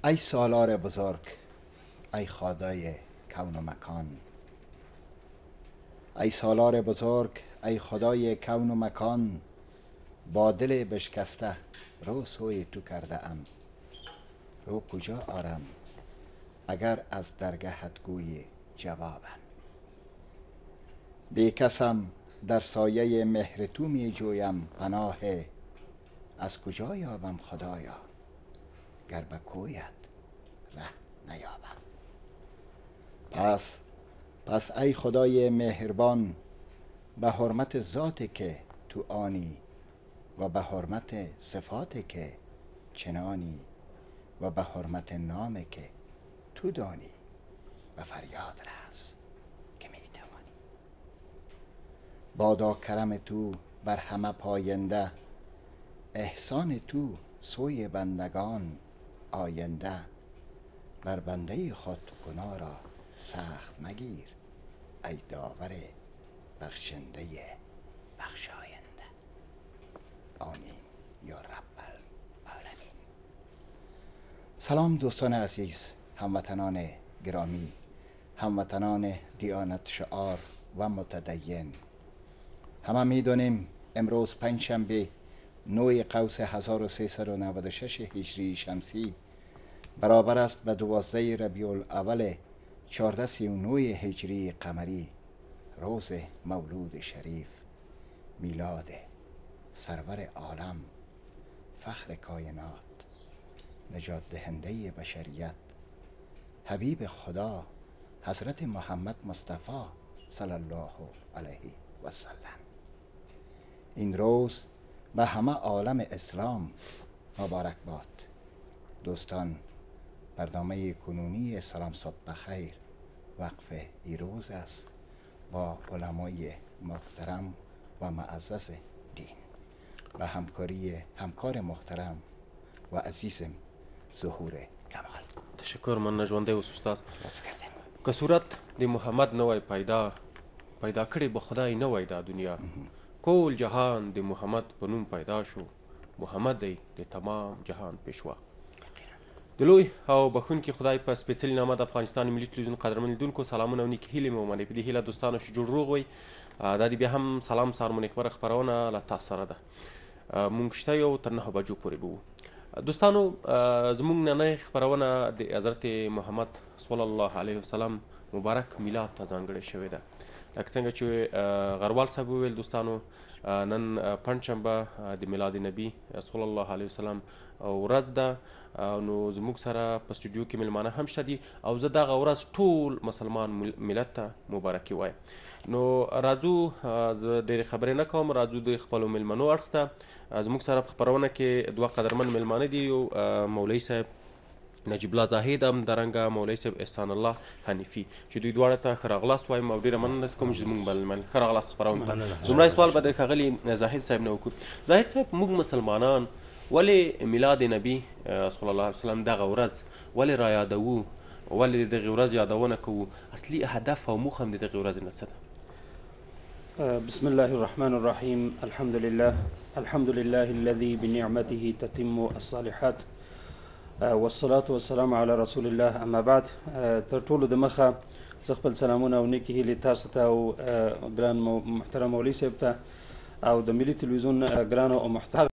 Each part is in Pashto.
ای سالار بزرگ، ای خدای کون و مکان، ای سالار بزرگ، ای خدای کون و مکان، با دل بشکسته رو سوی تو کرده ام. رو کجا آرم اگر از درگهت گوی جوابم؟ بی کسم در سایه مهر تو می جویم پناه، از کجا یابم خدایا گر به کویت ره نیابم؟ پس ای خدای مهربان، به حرمت ذات که تو آنی و به حرمت صفات که چنانی و به حرمت نام که تو دانی، و فریاد رس که می توانی. بادا کرم تو بر همه پاینده، احسان تو سوی بندگان آینده. بر بنده خود گناه را سخت مگیر، ای داور بخشنده بخشاینده. آمین یا رب العالمین. سلام دوستان عزیز، هموطنان گرامی، هموطنان دیانت شعار و متدین. همه میدونیم امروز پنجشنبه 9 قوس 1396 هجری شمسی برابر است به 12 ربیع الاول 1439 هجری قمری، روز مولود شریف، میلاد سرور عالم، فخر کائنات، نجات دهنده بشریت، حبیب خدا حضرت محمد مصطفی صلی الله علیه و سلم. این روز به همه عالم اسلام مبارک باد. دوستان، برنامه کنونی سلام صبح بخیر وقف ایروز است با علمای محترم و معزز دین و همکاری همکار محترم و عزیزم ظهور کمال. تشکر. من نجونده اوس استاد. که صورت د محمد نه وای پیدا کړی به خدای نه وای دا دنیا. کول جهان د محمد په نوم پیدا شو، محمد دی د تمام جهان پیشوا. د لوی او بخونکي خدای په سپېڅلي نامه د افغانستان ملي تلویزیون قدرمن لیدونکو سلامونه او نیکې هیلې مې ومنئ. په دې هیله دوستانو چې جوړ روغ وئ. دا د بیا هم سلام سهار مو نیکمرغه خپرونه له تاسو سره ده. مونږ شته یو تر 9 بجو پورې به وو. دوستانو، زمونږ نننۍ خپرونه د حضرت محمد صلی الله علیه وسلم مبارک میلاد ته ځانګړې شوې ده. لکه څنګه چې غروال صاحب وویل دوستانو، نن پنجشنبه د میلاد نبی صلی الله علیه وسلم ورځ ده. نو زموږ سره په سټوډیو کې میلمانه هم شته دي او زه دغه ورځ ټول مسلمان ملت ته مبارکي وایم. نو راځو، زه ډېرې خبرې نه کوم، راځو د خپلو میلمنو اړخ ته. زموږ سره په خپرونه کې دوه قدرمن میلمانه دي، یو مولوي صاحب نجیب الله زاهد، همدارنګه مولوي صاحب احسان الله حنیفي، چې دوی دواړه ته ښه راغلاست وایم او ډېره مننه کوم چې زموږ میلمن ښه راغلاست خپرونه ته. لومړی سوال به د ښاغلي زاهد صاحب نه وکړو. زاهد صاحب، موږ مسلمانان ولې میلاد نبی صلی الله علیه وسلم دغه ورځ ولې را یادوو، ولې د دغې ورځ یادونه کوو؟ اصلي هدف او موخه هم د دغې ورځې نه څه ده؟ بسم الله الرحمن الرحيم. الحمد لله الذي بنعمته تتم الصالحات والصلاة والسلام على رسول الله. اما بعد، تر ټولو د مخه زه خپل سلامونه او نیکې هیلې تاسو ته او ګران محترم مولوي صاحب ته او د ملي تلویزیون ګرانو او محترم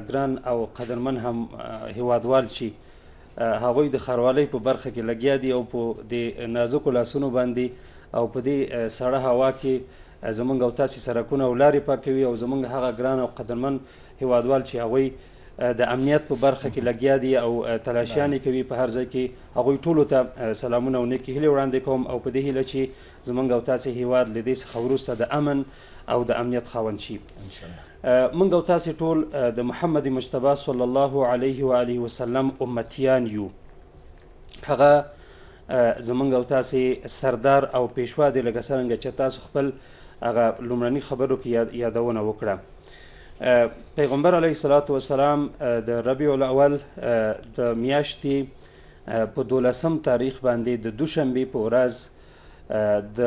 ګران او قدرمن هم هیوادوال چې هغوی د ښاروالۍ په برخه کې لګیا دي او په دې نازکو لاسونو باندې او په دې سړه هوا کې زمونږ او تاسې سړکونه او لارې پاکوي، او زمونږ هغه ګران او قدرمن هیوادوال چې هغوی د امنیت په برخه کې لګیا دي او تلاشیانې کوي په هر ځای کې، هغوی ټولو ته سلامونه او نیکې هیلې وړاندې کوم او په دې هیله چې زمونږ او تاسې هیواد له دې څخه وروسته د امن او د امنیت خاوند شي. موږ او تاسې ټول د محمد مجتبی صلی الله علیه و آله وسلم امتیان یو. هغه زمونږ او تاسې سردار او پیشوا دی، لکه څرنګه چې تاسو خپل هغه لومړني خبرو کې یادونه وکړه. پیغمبر علیه الصلاة والسلام د ربیع الاول د میاشتې په 12 تاریخ باندې د دوشنبې په ورځ د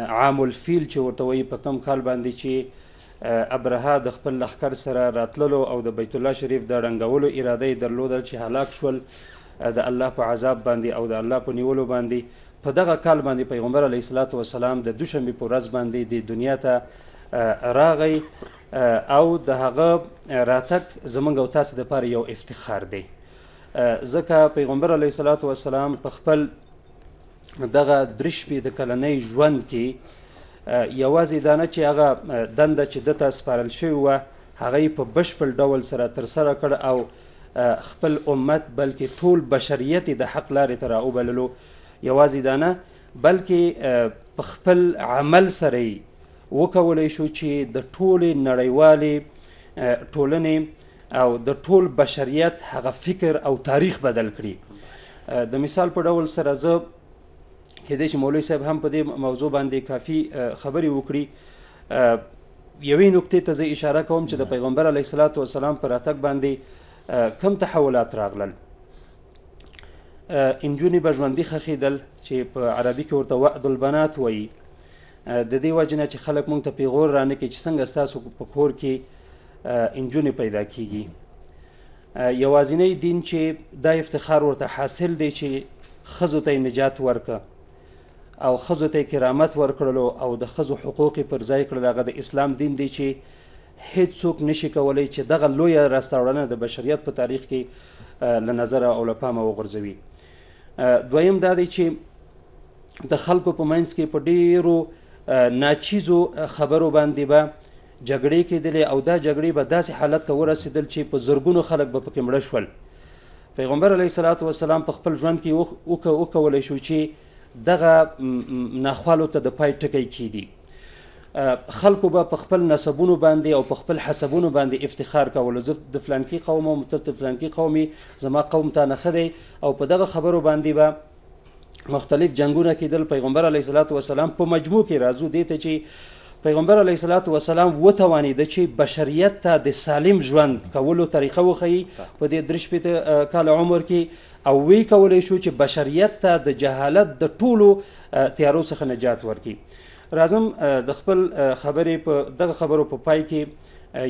عام الفیل چې ورته وایي په کم کال باندې چې ابرهه د خپل لښکر سره راتللو او د بیت الله شریف د ړنګولو اراده یې درلوده چې هلاک شول د الله په عذاب باندې او د الله په نیولو باندې. په دغه کال باندې پیغمبر علیه الصلاة والسلام د دوشنبې په ورځ باندې د دنیا ته راغی او د هغه راتګ زموږ او تاسو دپاره یو افتخار دی، ځکه پیغمبر علیه الصلاة والسلام په خپل دغه 63 کلنی ژوند کې یوازې دا نه چې هغه دنده چې دته سپارل شوې وه هغه یې په بشپړ ډول سره ترسره کړ او خپل امت بلکې ټول بشریت د حق لارې ته راوبللو. یوازې دا نه بلکې په خپل عمل سره یې وکولی شو چې د ټولې نړیوالې ټولنې او د ټول بشریت هغه فکر او تاریخ بدل کړي. د مثال په ډول سره زه کېدای شي مولوي صاحب هم په دې موضوع باندې کافي خبرې وکړي. یوې نکتې ته زه اشاره کوم چې د پیغمبر علیه الصلاة والسلام په راتګ باندې کم تحولات راغلل. انجونې به ژوندي ښخېدل چې په عربي کې ورته وعد البنات وایي، د دې وجې نه چې خلک موږ ته پیغور رانه کړي چې څنګه ستاسو په کور کې انجونې پیدا کیږي. یوازینی دین چې دا افتخار ورته حاصل دی چې ښځو ته یې نجات ورکړه او ښځو ته یې کرامت ورکړلو او د ښځو حقوق یې پر ځای کړل، هغه د اسلام دین دی چې هیڅوک نشي کولی چې دغه لویه راستاوړنه د بشریت په تاریخ کې له نظره او له پامه وغورځوي. دویم دا دی چې د خلکو په منځ کې په ډیرو ناچیزو خبرو باندې به جګړې کېدلې او دا جګړې به داسې حالت ته ورسېدل چې په زرګونو خلک به پکې مړه شول. پیغمبر علیه الصلاة والسلام په خپل ژوند کې وکولی شو چې دغه ناخوالو ته د پای ټکی کیدي. خلکو به په خپل نسبونو باندې او په خپل حسبونو باندې افتخار کولو، زه د فلانکي قوم او ته د فلانکي قومي، زما قوم تا نه ښه دی، او په دغه خبرو باندې به مختلف جنګونه کېدل. پیغمبر علیه الصلاة والسلام په مجموع کې راځو دې ته چې پیغمبر علیه الصلاة والسلام وتوانېده چې بشریت ته د سالم ژوند کولو طریقه وښیي په دې 63 کاله عمر کې، او وی کولی شو چې بشریت ته د جهالت د ټولو تیارو څخه نجات ورکړي. راځم د خپل خبرې په دغه خبرو په پای کې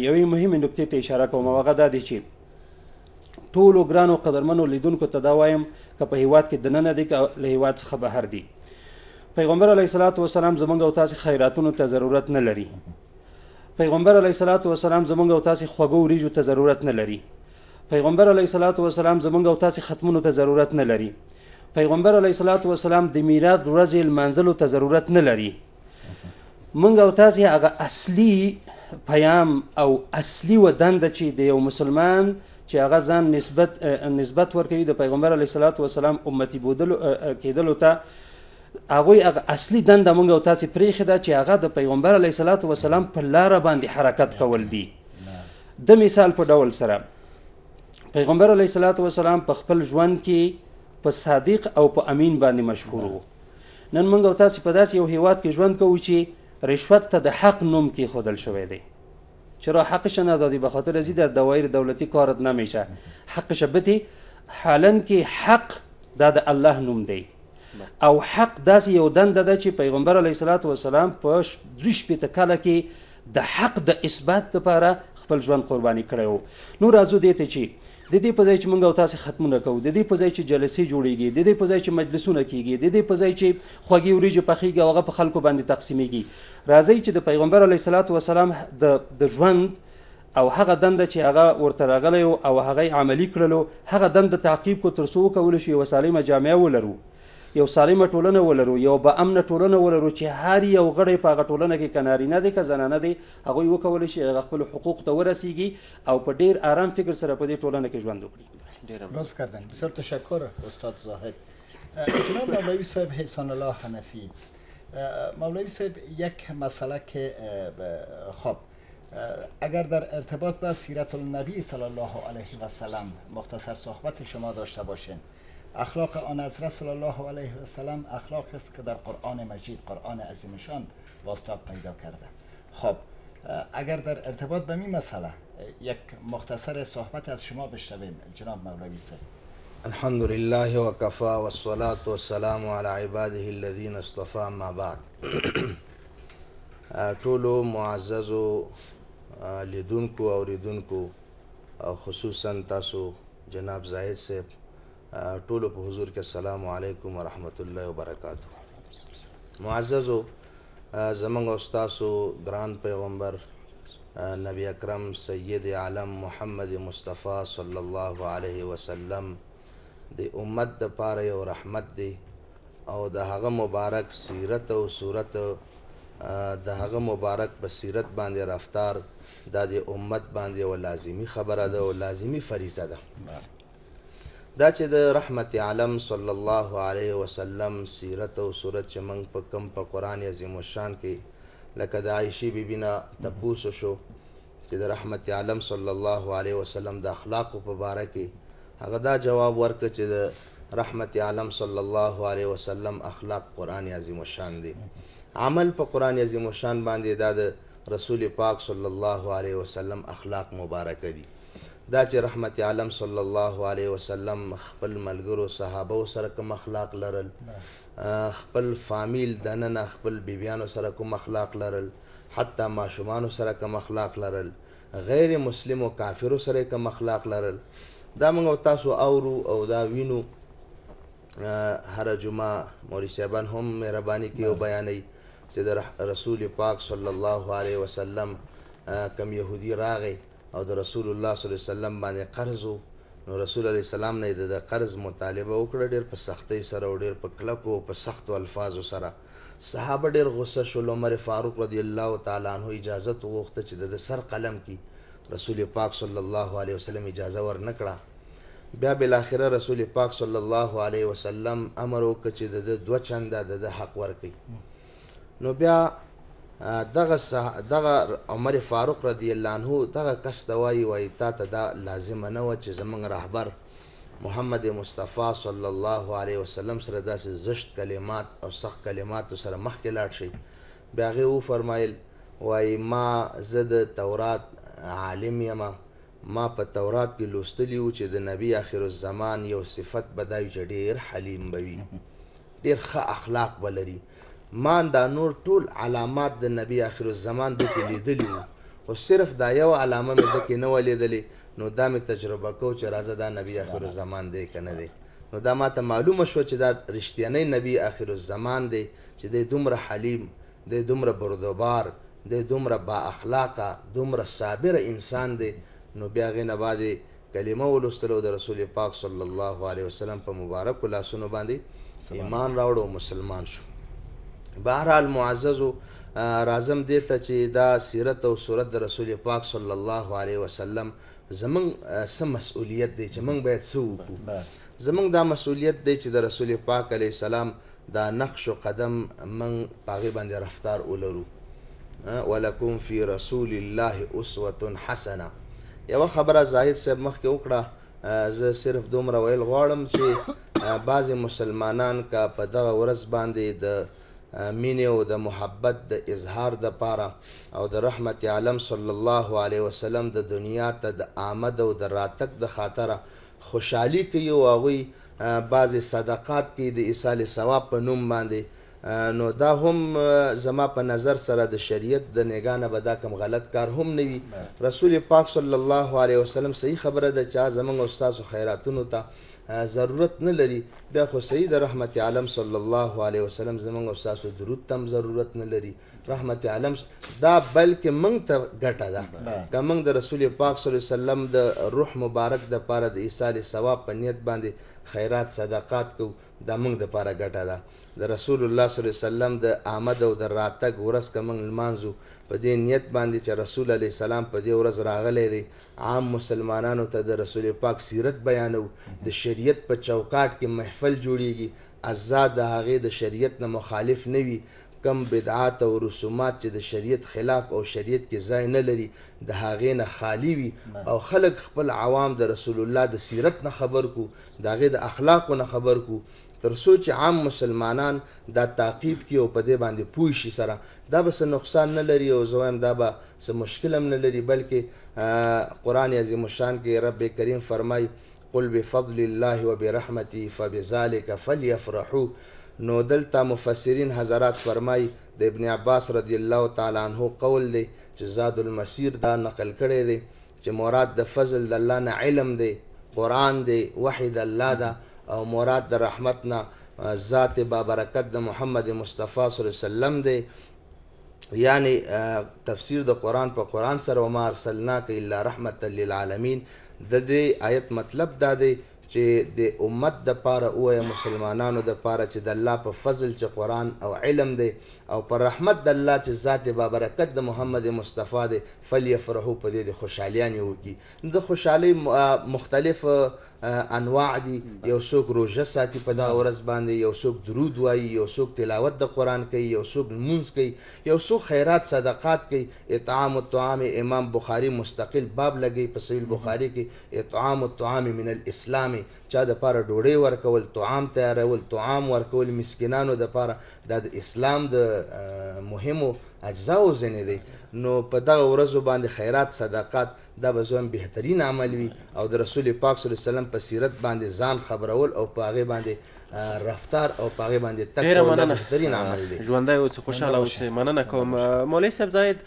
یوې مهمې نکتې ته اشاره کوم، او هغه دا دی چې ټولو ګرانو قدرمنو لیدونکو ته دا وایم که په هیواد کې دننه دي که له هیواد څخه بهر دي، پیغمبر علیه الصلاة والسلام زموږ او تاسې خیراتونو ته ضرورت نه لري. پیغمبر علیه الصلاة والسلام زموږ او تاسې خوږو وریجو ته ضرورت نه لري. پیغمبر علیه الصلاة والسلام زموږ او تاسې ختمونو ته ضرورت نه لري. پیغمبر علیه الصلاة والسلام د میلاد ورځې لمانځلو ته ضرورت نه لري. موږ او تاسې هغه اصلي پیام او اصلي ودنده چې د یو مسلمان چې هغه ځان نسبت ورکوي د پیغمبر علیه الصلاة والسلام امتي کېدلو ته، هغوی هغه اصلي دنده موږ او تاسې پرېښې ده چې هغه د پیغمبر علیه الصلاة والسلام په لاره باندې حرکت کول دي. د مثال په ډول سره پیغمبر علیه الصلاة والسلام په خپل ژوند کې په صادق او په امین باندې مشهور و. نن موږ او تاسې په داسې یو هیواد کې ژوند کوو چې رشوت ته د حق نوم کېښودل شوی دی. چرا حقش ندادی به خاطر ازی در دوایر دولتی کارت نمیشه، حقش بتی حالا که حق داد الله نوم دی او حق داسې یو دنده ده چې پیغمبر علیه الصلاة والسلام په 63 کاله کې د حق د اثبات لپاره خپل ژوند قرباني کړی و. نو راځو دې ته چې د دې په ځای چې موږ او تاسې ختمونه کوو، د دې په ځای چې جلسې جوړیږي، د دې په ځای چې مجلسونه کیږي، د دې په ځای چې خوږې وریجې پخیږي او هغه په خلکو باندې تقسیمیږي، راځئ چې د پیغمبر علیه الصلاة والسلام د ژوند او هغه دنده چې هغه ورته راغلی او هغه یې عملي کړلو، هغه دنده تعقیب کړو تر څو وکولی شو یوه سالمه جامعه ولرو، یو سالمه ټولنه ولرو، یو با امنه ټولنه ولرو چې هر یو غړی په هغه ټولنه کې که نارینه دی که زنانه دی هغوی وکولی شي هغه خپلو حقوق ته ورسیږي او په ډیر آرام فکر سره په دې ټولنه کې ژوند وکړي. لطف کردن. بسیار تشکر استاد زاهد. جناب مولوی صاحب احسان الله حنفی، مولوی صاحب یک مسئله که خب اگر در ارتباط با سیرت النبی صلی الله علیه و سلم مختصر صحبت شما داشته باشین، اخلاق آن حضرت صلی الله علیه و سلم اخلاقی است که در قرآن مجید، قرآن عظیمشان بازتاب پیدا کرده. خب اگر در ارتباط به این مسئله یک مختصر صحبت از شما بشنویم جناب مولوی صاحب. الحمد لله وكفى والصلاة والسلام على عباده الذين اصطفى اما بعد. ټولو معززو لیدونکو او اوریدونکو او خصوصا تاسو جناب زاهد صاحب ټولو په حضور کې السلام علیکم ورحمت الله وبرکاتہ. معززو زمونږ استاسو ګران پیغمبر نبی اکرم سید عالم محمد مصطفی صلی الله علیه وسلم د امت د پاره یو رحمت دی او د هغه مبارک سیرت او صورت د هغه مبارک بصیرت باندې رفتار د امت باندې و لازمی خبره ده او لازمی فریضه ده. دا چې د رحمت عالم صلی الله علیه وسلم سیرت او صورت چې موږ په کم په قرآن عظیم الشان کې لکه د عائشې بیبي نه تپوس شو چې د رحمت عالم صلی الله علیه وسلم د اخلاقو په باره کې هغه دا جواب ورکړ چې د رحمت عالم صلی الله علیه وسلم اخلاق قرآن عظیم الشان دی. عمل په قرآن عظیم الشان باندې دا د رسول پاک صلی الله علیه وسلم اخلاق مبارک دي. دا چې رحمت عالم صلی الله علیه وسلم خپل ملګرو صحابه سره کوم اخلاق لرل، خپل فامیل دننه خپل بیبیانو سره کوم اخلاق لرل، حتی ماشومانو سره کوم اخلاق لرل، غیر مسلم او کافرو سره کوم اخلاق لرل، دا موږ تاسو اورو او دا وینو. هر جمعه مولوی صاحبان هم مهرباني کوي او بیانوي چې د رسول پاک صلی الله علیه وسلم کم یهودی راغی او د رسول الله صلی الله علیه وسلم باندې قرض و، نو رسول علیه السلام نه د قرض مطالبه وکړه ډېر په سختۍ سره او ډېر په کلکو او په سختو الفاظو سره. صحابه ډېر غصه شول. عمر فاروق رضی الله تعالی عنه اجازه وغوښته چې د سر قلم کی رسول پاک صلی الله علیه وسلم اجازه ورنکړه. بیا بالاخره رسول پاک صلی الله علیه وسلم امر وکړ چې د دوه چنده د حق ورکړي. نو بیا دغه عمر فاروق رضی الله عنه دغه کس ته وایي تا ته دا لازمه نه وه چې زموږ رهبر محمد مصطفی صلی الله علیه وسلم سره داسې زشت کلمات او سخت کلماتو سره مخکې لاړ شي. بیا هغې وفرمایل وایي ما زه د تورات عالم یم، ما په تورات کې لوستلی و چې د نبی آخر الزمان یو صفت به دا وي چې ډېر حلیم به وي، ډېر ښه اخلاق به لري. ما دا نور ټول علامات د نبی آخر الزمان د کې لیدلی وو، خو صرف دا یو علامه مې د کې نه وه لیدلې. نو دا مې تجربه کو چې راځه دا نبی آخر الزمان دی که نه دی. نو دا ما ته معلومه شوه چې دا رښتینی نبی آخر الزمان دی چې دی دومره حلیم، دی دومره بردوبار، دی دومره با اخلاقه، دومره صابره انسان دی. نو بیا هغې نه بعدې کلمه ولوستله د رسول پاک صلی الله علیه وسلم په مبارکو لاسونو باندې ایمان راوړ او مسلمان شو. بهرحال معززو راځم دې ته چې دا سیرت او صورت د رسول پاک صلی الله علیه وسلم زمونږ څه مسؤلیت دی چې موږ باید څه وکړو. زمونږ دا مسؤلیت دی چې د رسول پاک علیه السلام دا نقش و قدم موږ په هغې باندې رفتار ولرو. ولکم فی رسول الله اسوة حسنه. یوه خبره زاهد صاحب مخکې وکړه، زه صرف دومره ویل غواړم چې بعضې مسلمانان که په دغه ورځ باندې د مینې او د محبت د اظهار دپاره او د رحمت عالم صلی الله علیه وسلم د دنیا ته د آمد او د راتګ د خاطره خوشحالي کوي او هغوی بعضې صدقات کوي د ایصال ثواب په نوم باندې، نو دا هم زما په نظر سره د شریعت د نگاه نه به دا کم غلط کار هم نه وي. رسول پاک صلی الله علیه وسلم صحیح خبره ده چې زموږ استاسو خیراتونو ته ضرورت نه لري، بیا خو صحیح د رحمت عالم صلی الله علیه وسلم زموږ استاسو درود ته هم ضرورت نه لري. رحمت عالم دا بلکې موږ ته ګټه ده که موږ د رسول پاک صلی الله علیه وسلم د روح مبارک دپاره د ایصال ثواب په نیت باندې خیرات صدقات کوو، دا موږ دپاره ګټه ده. د رسول الله صلی الله علیه وسلم د آمد او د راتګ ورځ که موږ لمانځو په دې نیت باندې چې رسول علیه السلام په دې ورځ راغلی دی، عام مسلمانانو ته د رسول پاک سیرت بیانو، د شریعت په چوکاټ کې محفل جوړیږي، ازاد د هغې د شریعت نه مخالف نه وي، کم بدعات او رسومات چې د شریعت خلاف او شریعت کې ځای نه لري د هغې نه خالی وي، او خلک خپل عوام د رسول الله د سیرت نه خبر کو، د هغې د اخلاقو نه خبر کو، تر څو چې عام مسلمانان دا تعقیب کړي او په دې باندې پوه شي سره، دا به څه نقصان نه لري او زه وایم دا به څه مشکل هم نه لري. بلکې قرآن عظیم الشان کې رب کریم فرمایي قل بفضل الله وبرحمته فبذلك فليفرحوا. نو دلته مفسرین حضرات فرمای د ابن عباس رضی الله تعالی عنہ قول دی چې زاد المسیر دا نقل کړی دی چې مراد د فضل د الله نه علم دی، قرآن دی، وحی د الله ده، او مراد د رحمت نه ذات بابرکت د محمد مصطفی صلی الله علیه وسلم دی. یعنی تفسیر د قرآن په قرآن سره وما ارسلناک الا رحمت للعالمین. د دې آیت مطلب دا دی چې د امت د پاره او مسلمانانو د پاره چې د الله په فضل چې قرآن او علم دی او پر رحمت د الله چې ذات بابرکت د محمد مصطفی دی، فلیفرحوا په دې د خوشحالیانې وکړي. د خوشحالۍ مختلف انواع دي. یو څوک روژه ساتي په دغه ورځ باندې، یو څوک درود وایي، یو څوک تلاوت د قرآن کوي، یو څوک لمونځ کوي، یو څوک خیرات صدقات کوي. اطعام الطعام امام بخاري مستقل باب لګي په صحیح البخاري کې، اطعام الطعام من الاسلام، چا د پاره ډوډۍ ورکول، طعام تیارول، طعام ورکول مسکینانو د پاره، دا د اسلام د مهمو اجزاو ځینې دی. نو په دغه ورځو باندې خیرات صدقات دا به زوم بهترین عمل وي، او د رسول پاک صلی الله علیه وسلم په سیرت باندې ځان خبرول او په هغې باندې رفتار او په هغې باندې تک کول دا بهترین عمل دی. ژوندی اوسې، خوشحاله اوسې. مننه کوم مولوي صاحب. زاید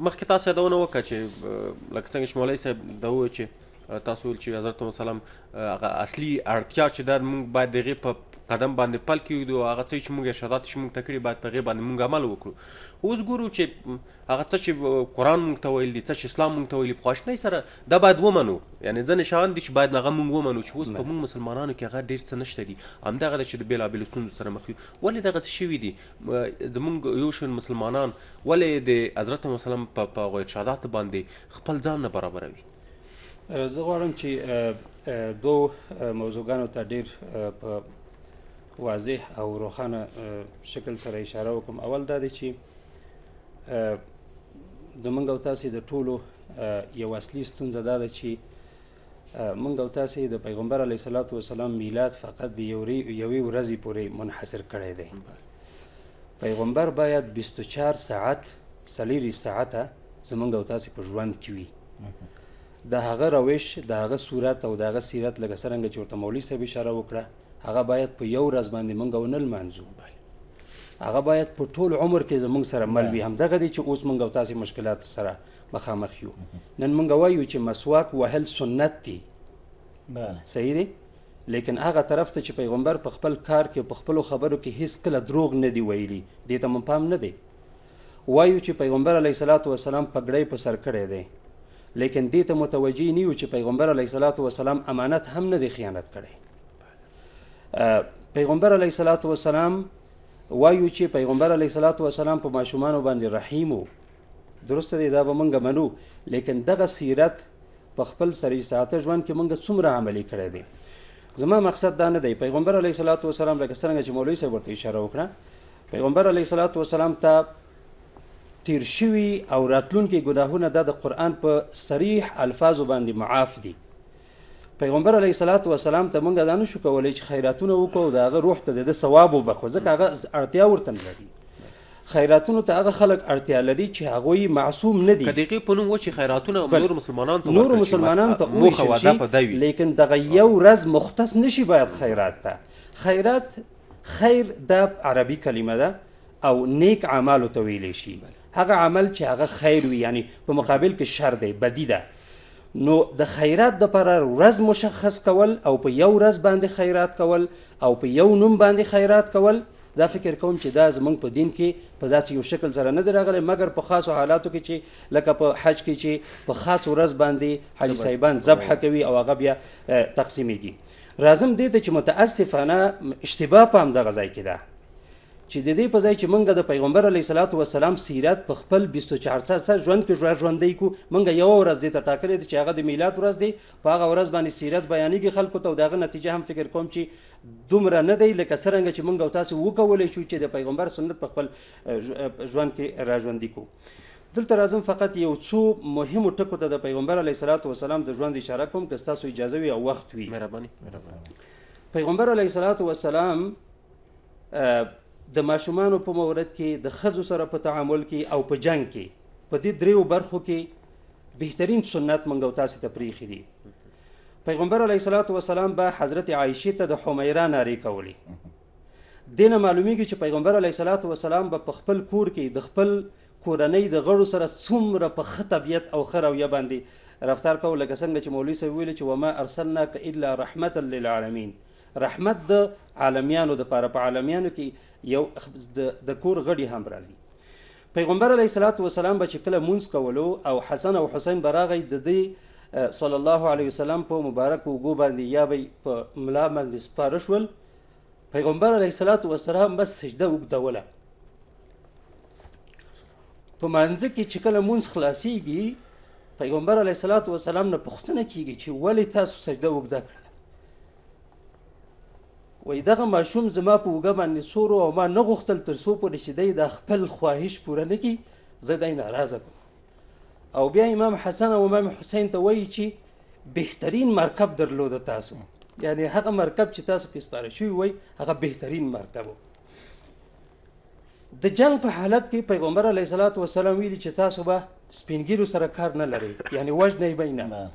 مخکې تاسو یادونه وکړه چې لکه څنګه چې مولوي صاحب دا وویل چې تاسو ویل چې حضرت محمد سلام هغه اصلي اړتیا چې دا موږ باید د هغې په قدم باندې پل کېږدو، او هغه څه چې موږ ارشادات چې موږ ته کړي باید په هغې باندې موږ عمل وکړو. اوس ګورو چې هغه څه چې قرآن موږ ته ویل دي، څه چې اسلام موږ ته ویلي، په خواشنۍ سره دا باید ومنو. یعنې ځینې شیان دي چې باید هغه موږ ومنو چې اوس په موږ مسلمانانو کې هغه ډېر څه نشته دي. همدغه ده چې د بېلابېلو ستونزو سره مخ یو. ولې دغه څه شوي دي؟ زموږ یو شمېر مسلمانان ولې د حضرت محمد سلام په هغو ارشاداتو باندې خپل ځان نه برابروي؟ زه غواړم چې دوو موضوعګانو ته ډېر په واضح او روښانه شکل سره اشاره وکړم. اول دا دی چې د موږ او تاسې د ټولو یو اصلي ستونزه دا ده چې موږ او تاسې د پیغمبر علیه صلات وسلام میلاد فقط د یوې ورځې پورې منحصر کړی دی. پیغمبر باید 24 ساعت 40 ساعته زموږ او تاسې په ژوند کې وي. د هغه روش، د هغه صورت او د هغه سیرت لکه څرنګه چې ورته مولوي صاحب اشاره وکړه، هغه باید په یو ورځ باندې موږ ونه لمانځو، هغه باید په ټول عمر کې زموږ سره مل وي. همدغه دی چې اوس موږ او تاسې مشکلاتو سره مخامخ یو. نن موږ وایو چې مسواک وهل سنت دی، صحیح دی، لیکن هغه طرف ته چې پیغمبر په خپل کار کې په خپلو خبرو کې هیڅ کله دروغ نه دی ویلي، دې ته مو پام نه دی. وایو چې پیغمبر علیه صلات وسلام پګړی په سر کړی دی، لیکن دې ته متوجه نه یو چې پیغمبر علیه صلات وسلام امانت هم نه دی خیانت کړی. پیغمبر علیه صلات وسلام وایو چې پیغمبر علیه صلات وسلام په ماشومانو باندې رحیم و. درسته دی، دا به موږ منو، لیکن دغه سیرت په خپل سری ساعته ژوند کې موږ څومره عملي کړی دی. زما مقصد دا نه دی. پیغمبر علیه صلات وسلام لکه څرنګه چې مولوي صاحب ورته اشاره وکړه، پیغمبر علیه صلات وسلام ته تیر شوي او راتلونکي ګناهونه دا د قرآن په صریح الفاظو باندې معاف دي. پیغمبر علیه صلات وسلام ته موږ دا نشو کولی چې خیراتونه وکړو د هغه روح ته د ده ثواب وبخو، ځکه هغه اړتیا ورته نه لري. خیراتونو ته هغه خلک اړتیا لري چې هغوی معصوم نه دي. که د هغې په نوم و چې خیراتونه نورو مسلمانانو ته وویشل شي، لیکن دغه یو ورځ مختص نشي باید خیرات ته. خیرات، خیر دا عربي کلمه ده او نیک اعمالو ته ویلی شي. هغه عمل چې هغه خیر وي، یعنی په مقابل کې شر دی، بدی ده. نو د خیرات دپاره ورځ مشخص کول او په یو ورځ باندې خیرات کول او په یو نوم باندې خیرات کول، دا فکر کوم چې دا زموږ په دین کې په داسې یو شکل سره نه دی راغلی، مګر په خاصو حالاتو کې چې لکه په حج کې چې په خاص ورځ باندې حاجي صاحبان ذبحه کوي او هغه بیا تقسیمیږي. راځم دې ته چې متاسفانه اشتباه په همدغه ځای کې ده چې د دې په ځای چې موږ د پیغمبر علیه صلات وسلام سیرت په خپل 24 ساعت ژوند کې ژوندی کړو، موږ یوه ورځ دې ته ټاکلې ده چې هغه د میلاد ورځ دی، په هغه ورځ باندې سیرت بیانېږي خلکو ته، او د هغه نتیجه هم فکر کوم چې دومره نه دی لکه څرنګه چې موږ او تاسو وکولی شو چې د پیغمبر سنت په خپل ژوند کې راژوندي کړو. دلته راځم فقط یو څو مهمو ټکو ته د پیغمبر علیه صلات وسلام د ژوند اشاره کوم که ستاسو اجازه وي او وخت وي. مهرباني. پیغمبر علیه صلات وسلام د ماشومانو په مورد کې، د ښځو سره په تعامل کې او په جنگ کې، په دې دریو برخو کې بهترین سنت موږ او تاسې ته پرېښي دي. پیغمبر علیه الصلاۃ والسلام به حضرت عایشه ته د حمیره نارې کولې. دینه معلومیږي چې پیغمبر علیه الصلاۃ والسلام به په خپل کور کې د خپل کورنۍ د غړو سره څومره په ښه طبیعت او ښه رویه باندې رفتار کوو، لکه څنګه چې مولوي صاحب ویلي چې وما ارسلناک الا رحمتا للعالمین، رحمت د عالمیانو دپاره، په عالمیانو کې یو د کور غړي هم راځي. پیغمبر علیه الصلاۃ والسلام به چې کله مونځ کولو او حسن او حسین به راغی د دې صلی الله علیه وسلم په مبارک اوږو باندې یا به په ملا باندې سپاره شول، پیغمبر علیه الصلاۃ والسلام بس سجده اوږدوله. په مانځه کې چې کله مونځ خلاصیږي پیغمبر علیه الصلاۃ والسلام نه پوښتنه کیږي چې ولې تاسو سجده اوږده کړله؟ وایي دغه ماشوم زما په اوږه باندې سور او ما نه غوښتل تر څو پورې چې دی د خپل خواهش پوره نه کړي زه دی ناراضه کړم. او بیا امام حسن او امام حسین ته وایي چې بهترین مرکب درلوده تاسو، یعنی هغه مرکب چې تاسو پې سپاره شوي وای هغه بهترین مرکب و. د جنگ په حالت کې پیغمبر علیه الصلاۃ والسلام ویلي چې تاسو به سپینګیرو سره کار نه لرئ، یعنی وژنئ به یې نه.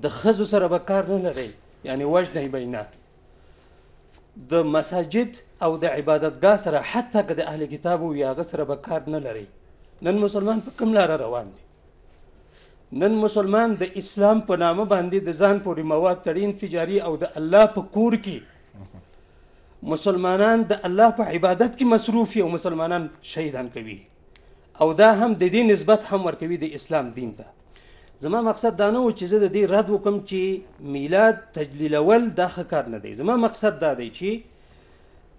د ښځو سره به کار نه لرئ، یعنی وژنئ به یې نه. د مساجد او د عبادتګاه سره حتی که د اهل کتابو وي هغه سره به کار نه لرئ. نن مسلمان په کوم لاره روان دی؟ نن مسلمان د اسلام په نامه باندې د ځان پورې مواد تړي انفجاري او د الله په کور کې مسلمانان د الله په عبادت کې مصروف او مسلمانان شهیدان کوي، او دا هم د دې نسبت هم ورکوي د اسلام دین ته. زما مقصد دا نه و چې زه د دې رد وکم چې میلاد تجلیلول دا ښه کار نه دی. زما مقصد دا دی چې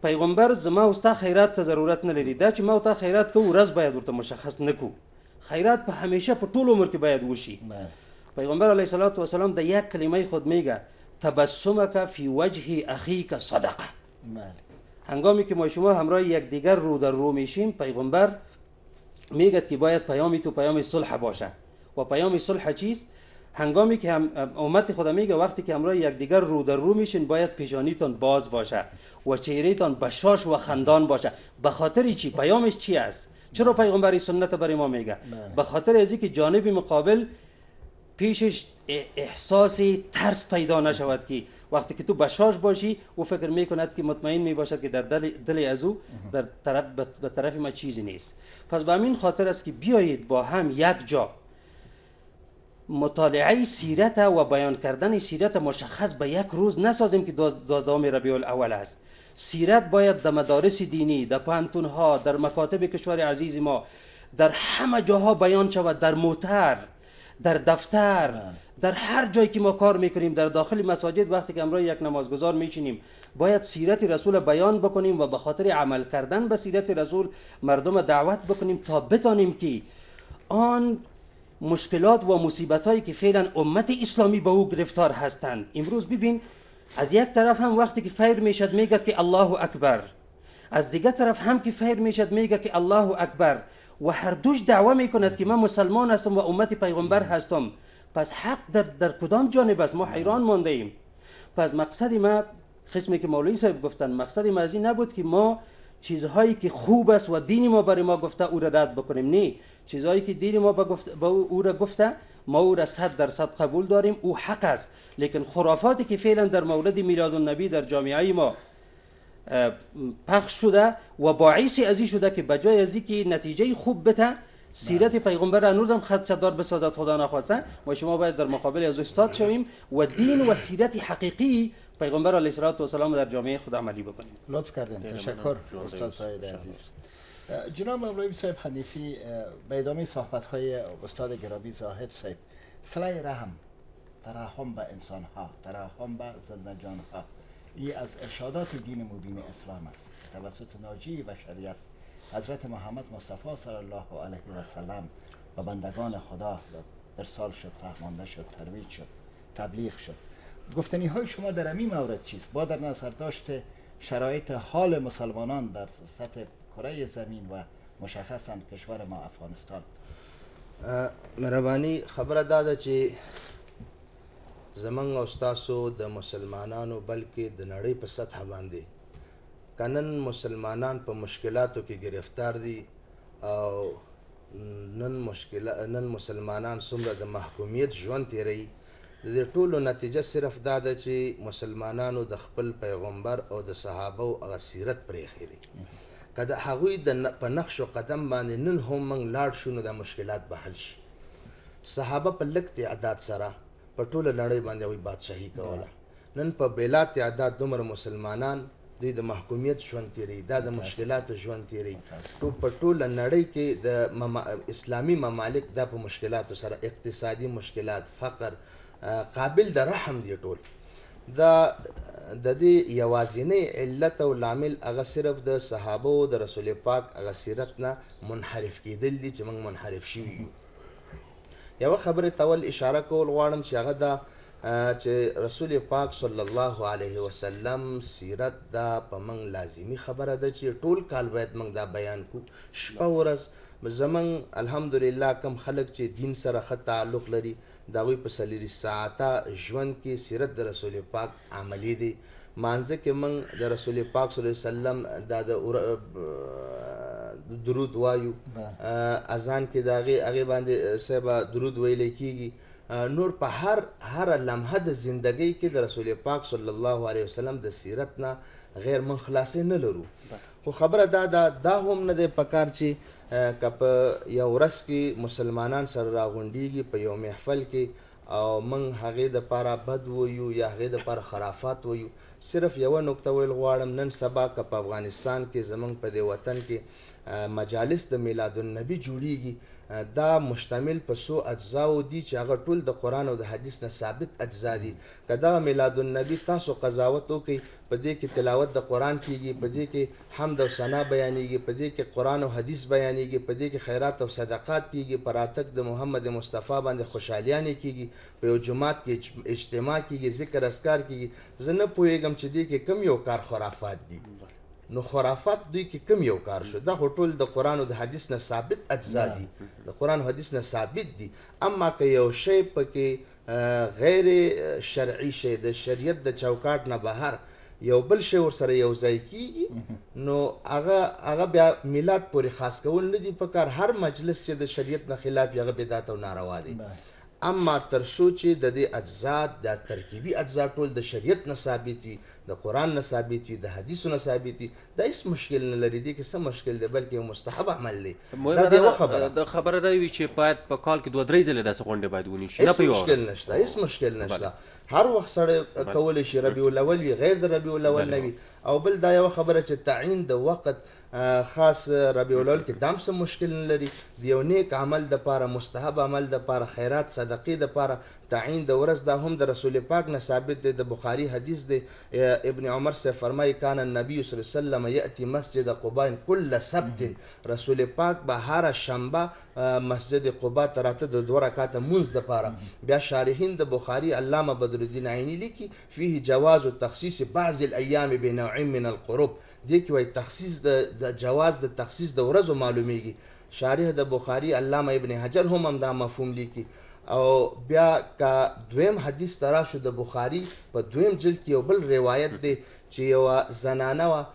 پیغمبر زما او ستا خیرات ته ضرورت نه لري. دا چې ما او تا خیرات کوو ورځ باید ورته مشخص نه کړو. خیرات په همیشه په ټول عمر کې باید وشي. پیغمبر علیه الصلاۃ والسلام د یک کلمه خود میگه تبسمک فی وجه اخیک صدقه. هنگامی که ما شما همراه یکدیگر رو در رو میشیم پیغمبر میگه که باید پیامی تو پیام صلح باشه. و پیام صلح چیست؟ هنگامی که امت خدا میگه وقتی که همراه یکدیگر رو در رو میشین باید پیشانیتان باز باشه و چهرهتان بشاش و خندان باشه. به خاطر چی؟ پیامش چی است؟ چرا پیغمبر سنت برای ما میگه؟ به خاطر ازی که جانب مقابل پیشش احساس ترس پیدا نشود که وقتی که تو بشاش باشی او فکر میکند که مطمئن میباشد که در دل از او به طرف ما چیزی نیست. پس به همین خاطر است که بیایید با هم یک جا مطالعه سیرت و بیان کردن سیرت مشخص به یک روز نسازیم که 12 ربیع الاول است. سیرت باید در مدارس دینی، در پانتونها، در مکاتب کشور عزیز ما، در همه جاها بیان شود، در موتر، در دفتر، در هر جایی که ما کار میکنیم، در داخل مساجد وقتی که همراه یک نمازگزار میشینیم باید سیرت رسول بیان بکنیم و به خاطر عمل کردن به سیرت رسول مردم دعوت بکنیم تا بتانیم که آن مشکلات و مصیبت هایی که فعلا امت اسلامی به او گرفتار هستند. امروز ببین از یک طرف هم وقتی که فیر میشد میگه که الله اکبر، از دیگه طرف هم که فیر میشد میگه که الله اکبر و هر دوش دعوه میکند که من مسلمان هستم و امت پیغمبر هستم. پس حق در کدام جانب است؟ ما حیران مانده ایم. پس مقصد ما قسمی که مولوی صاحب گفتن مقصد ما از این نبود که ما چیزهایی که خوب است و دین ما برای ما گفته او را رد بکنیم. نه، چیزهایی که دین ما با او را گفته ما او را 100% قبول داریم، او حق است. لیکن خرافاتی که فعلا در مورد میلاد النبی در جامعه ما پخش شده و باعث ازی شده که بجای ازی که نتیجه خوب بده سیرت پیغمبر هنوزم خدشه‌دار بسازد خدا نخواسته. ما شما باید در مقابل از استاد شویم و دین و سیرت حقیقی پیغمبر علیه الصلاۃ والسلام در جامعه خود عملی بکنیم. لطف کردین. تشکر استاد سعید عزیز. جناب مولوی صاحب حنیفی به ادامه صحبت‌های استاد گرامی زاهد صاحب، صله رحم، ترحم به انسان‌ها، ترحم به زندجان‌ها، این از ارشادات دین مبین اسلام است. توسط ناجی و شریعت حضرت محمد مصطفی صلی الله علیه و سلم و بندگان خدا ارسال شد، فهمانده شد، ترویج شد، تبلیغ شد. گفتنی های شما در این مورد چیست؟ با در نظر داشت شرایط حال مسلمانان در سطح کره زمین و مشخصا کشور ما افغانستان. مهرباني خبره دا ده چې زمنګ او تاسو د مسلمانانو بلکې د نړۍ په سطح باندې کنن مسلمانان په مشکلاتو کې گرفتار دي او نن مسلمانان څومره د محکومیت ژوند تیري د دې ټولو نتیجه صرف دا ده چې مسلمانانو د خپل پیغمبر او د صحابه او هغه سیرت پرېښی دی. که د هغوی په نقش و قدم باندې نن هم موږ لاړ شو نو دا مشکلات به حل شي. صحابه په لږ تعداد سره په ټوله نړۍ باندې هغوی بادشاهي کوله. نن په بلا تعداد دومره مسلمانان دوی د محکومیت ژوند تیروي، دا د مشکلاتو ژوند تیروي. په ټوله نړۍ کې د اسلامي ممالک دا په مشکلاتو سره، اقتصادي مشکلات، فقر، قابل د رحم دی ټول. دا د دې یوازینی علت او لامل هغه صرف د صحابه او د رسول پاک هغه سیرت نه منحرف کېدل دي چې موږ منحرف شوي یو. یوه خبرې ته ول اشاره کول غواړم چې هغه دا چې رسول پاک صلی الله علیه وسلم سیرت دا په موږ لازمي خبره ده چې ټول کال باید موږ دا بیان کو. شپه ورځ زموږ الحمدلله کم خلک چې دین سره ښه تعلق لري د هغوی په 4 ساعته ژوند کې سیرت د رسول پاک عملی دی. مانځه کې موږ د رسول پاک صلی الله علیه وسلم دا د درود وایو، اذان کې د هغې باندې صاحب درود ویلی کېږي. نور په هر لمحه د زندګۍ کې د رسول پاک صلی الله علیه وسلم د سیرت نه غیر من خلاصې نه لرو. خو خبره دا هم نه دی پکار چې که په یو ورځ کې مسلمانان سره راغونډېږي په یو محفل کې او موږ هغې دپاره بد ویو یا هغې دپاره خرافات ویو. صرف یوه نکته ویل غواړم، نن سبا که په افغانستان کې زموږ په دې وطن کې مجالس د میلاد النبي جوړیږي، دا مشتمل په 100 اجزاو دي چې هغه ټول د قرآن او د حدیث نه ثابت اجزا دي. که دا میلاد النبي تاسو قضاوت وکئ، په دې کې تلاوت د قرآن کېږي، په دې کې حمد او ثنا بیانېږي، په دې کې قرآن او حدیث بیانېږي، په دې کې خیرات او صدقات کېږي، په راتګ د محمد مصطفی باندې خوشحالیانې کېږي، په یو جومات کې اجتماع کېږي، ذکر اذکار کېږي. زه نه پوهېږم چې دې کې کم یو کار خرافات دي. نو خرافات دوی کې کم یو کار شو؟ دا خو ټول د قرآن او د حدیث نه ثابت اجزا دي، د قرآن او حدیث نه ثابت دي. اما که یو شی پکې غیر شرعي شی د شریعت د چوکاټ نه بهر یو بل شی ورسره یو ځای کېږي، نو هغه بیا میلاد پورې خاص کول نه دي پکار. هر مجلس چې د شریعت نه خلاف هغه بدعت او ناروا دی. اما تر څو چې د دې اجزا د ترکیبي اجزا ټول د شریعت نه ثابت وي، د قرآن نه ثابت وي، د حدیثو نه ثابت وي، دا هیڅ مشکل نه لري. دې کې څه مشکل دی؟ بلکې یو مستحب عمل دی. دا د یوه خبره د خبره دا وي چې باید په کال کې 2-3 ځله داسې غونډې باید ونیسي، نه په یوه. هیڅ مشکل نشته، هیڅ مشکل نشته. هر وخت سړی کولی شي، ربیع الاول وي، غیر د ربیع الاول نه وي. او بل دا یوه خبره چې تعیین د وخت خاص ربیع الاول کې دام څه مشکل نه لري. د یو نیک عمل دپاره، مستحب عمل دپاره، خیرات صدقې دپاره تعیین د ورځ دا هم د رسول پاک نه ثابت دی. د بخاري حدیث دی، ابن عمر سے فرمایي کان النبي صلی الله علیه وسلم یأتی مسجد قباء کل سبت. رسول پاک به هره شنبه مسجد قباء ته راته د 2 رکعاته مونځ دپاره. بیا شارحین د بخاري علامه بدرالدین عیني لیکي فيه جواز تخصیص بعض الایام بنوع من القرب. دې کې وایي تخصیص د جواز د تخصیص د ورځو معلومیږي. شارح د بخاري علامه ابن حجر هم دا مفهوم لیکي. او بیا که دویم حدیث ته راشو، د بخاري په 2م جلد کې یو بل روایت دی چې یوه زنانه وه،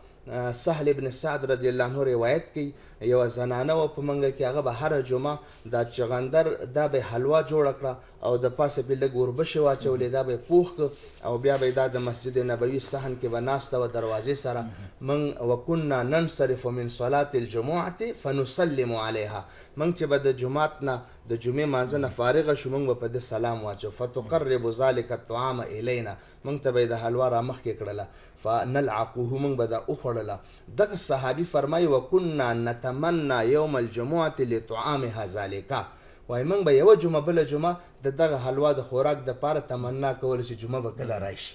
سهل ابن سعد رضی الله عنه روایت کوي، یوه زنانه وه په منګه کې، هغه به هره جمعه دا چغندر دا به حلوا جوړه کړه او د پاسه پې لږ وربشې واچولې، دا به یې پوخ کړه او بیا به یې دا د مسجد نبوي صحن کې به ناسته وه دروازې سره. من وکنا ننصرف من صلاة الجمعة فنسلم علیها. من چې به د جمعات نه د جمعې مانځه نه فارغه شو، موږ به په ده سلام واچو. فتقرب ذلک الطعام الینا. موږ ته به یې د حلوا را مخکې کړله. فنلعقوه، موږ به دا وخوړله. دغه صحابي فرمایي وکنا نتمنى یوم الجمعة لطعامها ذلک. وایي موږ به یوه جمعه بله جمعه د دغه حلوا د خوراک دپاره تمنا کوله چې جمعه به کله راشي.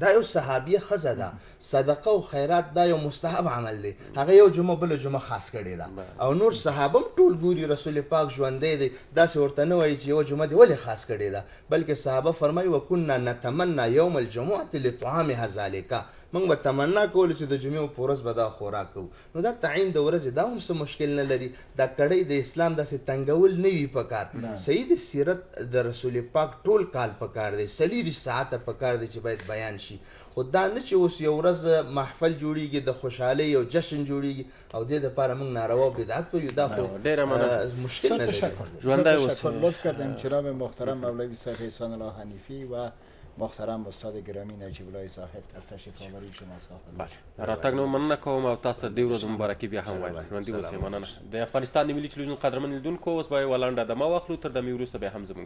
دا یو صحابیه ښځه ده. صدقه او خیرات دا یو مستحب عمل دی. هغه یو جمعه بله جمعه خاص کړې ده. او نور صحابه هم ټول ګوري رسول پاک ژوندی دی، داسې ورته نه وایي چې یوه جمعه دې ولې خاص کړې ده، بلکې صحابه فرمایي وکنا نتمنى یوم الجمعة لطعامها ذلک. موږ به تمنا کولو چې د جمعې په ورځ به دا خوراک کوو. نو دا تعین د ورځې دا هم څه مشکل نه لري. دا کړۍ د اسلام داسې تنګول نه وي پکار. صحیح د سیرت د رسول پاک ټول کال پکار دی، 40 ساعته پکار دی چې باید بیان شي. خو دا نه چې اوس یو ورځ محفل جوړیږي د خوشحالۍ او جشن جوړیږي او دې دپاره موږ ناروا بدعت کوو. دا خو مشکل نه لري. تشکر لطف کردیم جناب محترم مولوی صاحب احسان الله حنیفی و محترم استاد گرامی نجیب الله زاهد از تشریف آوری شما صاحب. راتګ نو مننه کوم او تاسو ته د ورځې مبارکي بیا هم وایم. ژوندي اوسئ. مننه. د افغانستان د ملي ټلویزیون قدرمن لیدونکو اوس به یوه لنډه دمه واخلو، تر دمې وروسته بیا هم زموږ